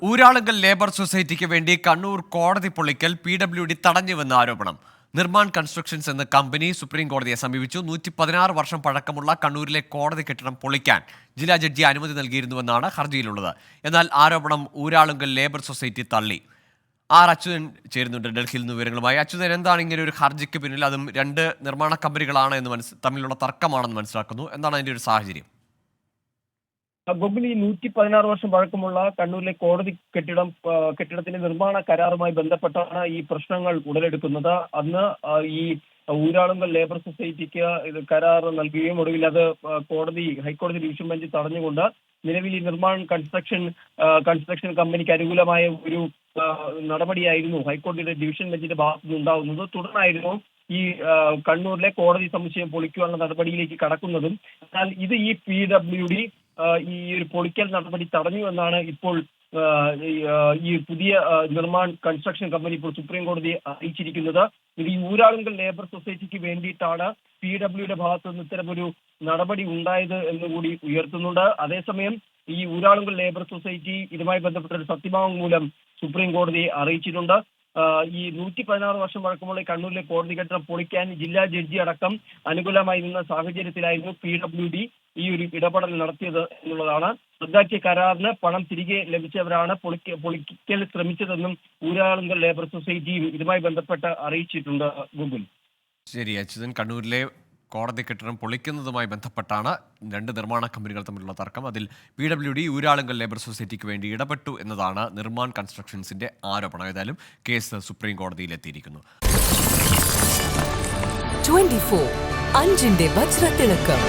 Uralungal labour സൊസൈറ്റിക്ക് വേണ്ടി കണ്ണൂർ കോടതി പൊളിക്കൽ PWD തടഞ്ഞുവെന്ന ആരോപണം. നിർമ്മാൺ കൺസ്ട്രക്ഷൻസ് എന്ന കമ്പനി സുപ്രീം കോടതിയെ സമീപിച്ചു. 116 വർഷം പഴക്കമുള്ള കണ്ണൂരിലെ കോടതി കെട്ടിടം പൊളിക്കാൻ ജില്ലാ ജഡ്ജി അനുമതി നൽകിയിരുന്നുവെന്നാണ് ഹർജിയിലുള്ളത്. എന്നാൽ ആരോപണം ഊരാളുങ്കൽ ലേബർ സൊസൈറ്റി തള്ളി. അച്യുതൻ ചേരുന്നുണ്ട് ഡൽഹിയിൽ നിന്ന് വിവരങ്ങളുമായി. അച്യുതൻ, എന്താണ് ഇങ്ങനെ ഒരു ഹർജിക്ക് പിന്നിൽ? അതും രണ്ട് നിർമ്മാണ കമ്പനികളാണ് എന്ന് തമ്മിലുള്ള തർക്കമാണെന്ന് മനസ്സിലാക്കുന്നു. എന്താണ് അതിന്റെ ഒരു സാഹചര്യം? ഗോകുലി 116 വർഷം പഴക്കമുള്ള കണ്ണൂരിലെ കോടതി കെട്ടിടത്തിന്റെ നിർമ്മാണ കരാറുമായി ബന്ധപ്പെട്ടാണ് ഈ പ്രശ്നങ്ങൾ ഉടലെടുക്കുന്നത്. അന്ന് ഈ ഊരാളുങ്കൽ ലേബർ സൊസൈറ്റിക്ക് ഇത് കരാർ നൽകുകയും ഒടുവിൽ അത് ഹൈക്കോടതി ഡിവിഷൻ ബെഞ്ച് തടഞ്ഞുകൊണ്ട് നിലവിൽ ഈ നിർമ്മാൺ കൺസ്ട്രക്ഷൻ കമ്പനിക്ക് അനുകൂലമായ ഒരു നടപടിയായിരുന്നു ഹൈക്കോടതിയുടെ ഡിവിഷൻ ബെഞ്ചിന്റെ ഭാഗത്തുനിന്ന് ഉണ്ടാകുന്നത്. തുടർന്നായിരുന്നു ഈ കണ്ണൂരിലെ കോടതി സമുച്ചയം പൊളിക്കുവാനുള്ള നടപടിയിലേക്ക് കടക്കുന്നതും. എന്നാൽ ഇത് ഈ PWD ഈ ഒരു പൊളിക്കൽ നടപടി തടഞ്ഞു എന്നാണ് ഇപ്പോൾ ഈ പുതിയ നിർമ്മാൺ കൺസ്ട്രക്ഷൻ കമ്പനി ഇപ്പോൾ സുപ്രീം കോടതിയെ അറിയിച്ചിരിക്കുന്നത്. ഇത് ഈ ഊരാളുങ്കൽ ലേബർ സൊസൈറ്റിക്ക് വേണ്ടിയിട്ടാണ് PWDയുടെ ഭാഗത്തു നിന്ന് ഇത്തരമൊരു നടപടി ഉണ്ടായത് എന്നുകൂടി ഉയർത്തുന്നുണ്ട്. അതേസമയം ഈ ഊരാളുങ്കൽ ലേബർ സൊസൈറ്റി ഇതുമായി ബന്ധപ്പെട്ട ഒരു സത്യവാങ്മൂലം സുപ്രീം കോടതിയെ അറിയിച്ചിട്ടുണ്ട്. ഈ 116 വർഷം പഴക്കമുള്ള കണ്ണൂരിലെ കോടതി കെട്ടിടം പൊളിക്കാൻ ജില്ലാ ജഡ്ജി അടക്കം അനുകൂലമായി നിന്ന സാഹചര്യത്തിലായിരുന്നു PWD ഈ ഒരു ഇടപെടൽ നടത്തിയത് എന്നുള്ളതാണ്. റദ്ദാക്കിയ കരാറിന് പണം തിരികെ ലഭിച്ചവരാണ് പൊളിക്കൽ ശ്രമിച്ചതെന്നും ഊരാളുങ്കൽ ലേബർ സൊസൈറ്റിയും ഇതുമായി ബന്ധപ്പെട്ട് അറിയിച്ചിട്ടുണ്ട്. ഗൂഗിൾ. ശരി അച്യുതൻ, കണ്ണൂരിലെ കോടതി കെട്ടിടം പൊളിക്കുന്നതുമായി ബന്ധപ്പെട്ടാണ് രണ്ട് നിർമ്മാണ കമ്പനികൾ തമ്മിലുള്ള തർക്കം. അതിൽ PWD ഊരാളുങ്കൽ ലേബർ സൊസൈറ്റിക്ക് വേണ്ടി ഇടപെട്ടു എന്നതാണ് നിർമ്മാൺ കൺസ്ട്രക്ഷൻസിന്റെ ആരോപണം. ഏതായാലും കേസ് സുപ്രീം കോടതിയിലെത്തിയിരിക്കുന്നു. 24 അഞ്ചിന്റെ വജ്രത്തിളക്കം.